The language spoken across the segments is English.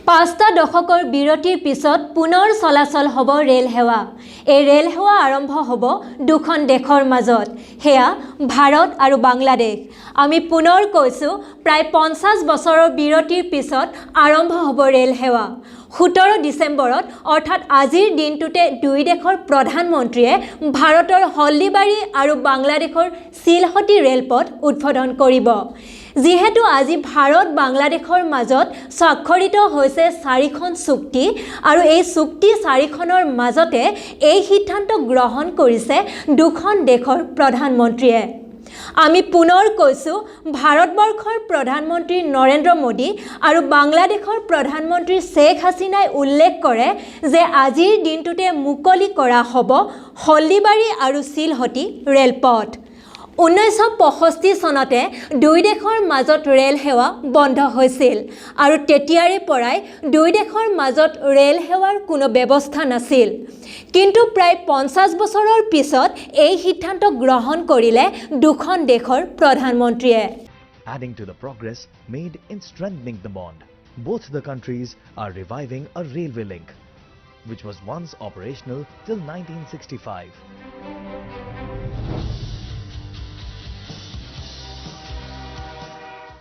5টা দশকৰ বিৰতিৰ পিছত পুনৰ চলাচল হ'ব ৰেল সেৱা। এই ৰেল সেৱা আৰম্ভ হ'ব দুখন দেশৰ মাজত, হেয়া ভাৰত আৰু বাংলাদেশ। আমি পুনৰ কৈছো প্ৰায় 50 বছৰৰ বিৰতিৰ পিছত আৰম্ভ হ'ব ৰেল সেৱা। 17 ডিচেম্বৰত অৰ্থাৎ আজিৰ দিনটোতে দুই দেশৰ প্ৰধানমন্ত্ৰীয়ে ভাৰতৰ হলদিবাৰী আৰু বাংলাদেশৰ চিলহটি ৰেলপথ উদ্বোধন কৰিব। যিহেতু আজি ভাৰত বাংলাদেশৰ মাজত স্বাক্ষৰিত হৈছে 4খন চুক্তি আৰু এই চুক্তি 4খনৰ মাজতে এই সিদ্ধান্ত গ্ৰহণ কৰিছে দুখন দেশৰ প্ৰধানমন্ত্ৰীয়ে। আমি পুনৰ কৈছো ভাৰতবৰ্ষৰ প্ৰধানমন্ত্ৰী নৰেন্দ্ৰ মোদী আৰু বাংলাদেশৰ প্ৰধানমন্ত্ৰী শেখ হাছিনাই উল্লেখ কৰে যে আজিৰ দিনটোতে মুকলি কৰা হ'ব হলদিবাৰী আৰু চিলহটি ৰেলপথ। 1965 চনতে দুই দেশৰ মাজত ৰেল সেৱা বন্ধ হৈছিল আৰু তেতিয়াৰে পৰাই দুই দেশৰ মাজত ৰেল সেৱাৰ কোনো ব্যৱস্থা নাছিল। কিন্তু প্ৰায় 50 বছৰৰ পিছত এই সিদ্ধান্ত গ্ৰহণ কৰিলে দুখন দেশৰ প্ৰধানমন্ত্ৰীয়ে। Adding to the progress made in strengthening the bond, both the countries are reviving a railway link, which was once operational till 1965.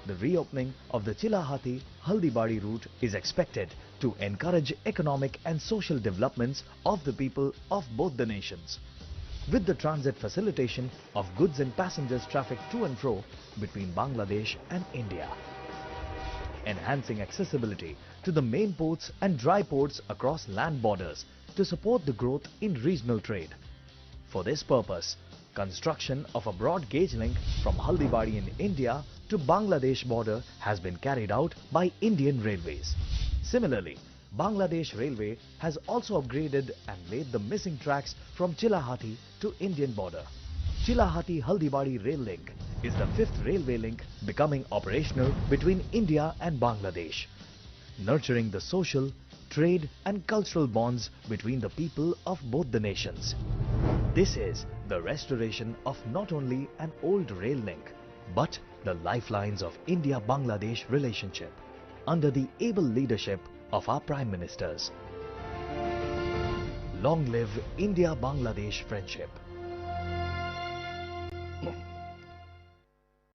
The reopening of the Chilahati-Haldibari route is expected to encourage economic and social developments of the people of both the nations, with the transit facilitation of goods and passengers traffic to and fro between Bangladesh and India, enhancing accessibility to the main ports and dry ports across land borders to support the growth in regional trade. For this purpose, construction of a broad gauge link from Haldibari in India to Bangladesh border has been carried out by Indian Railways. Similarly, Bangladesh Railway has also upgraded and laid the missing tracks from Chilahati to Indian border. Chilahati-Haldibari rail link is the 5th railway link becoming operational between India and Bangladesh, nurturing the social, trade and cultural bonds between the people of both the nations. This is the restoration of not only an old rail link, but the lifelines of India-Bangladesh relationship under the able leadership of our Prime Ministers. Long live India-Bangladesh friendship.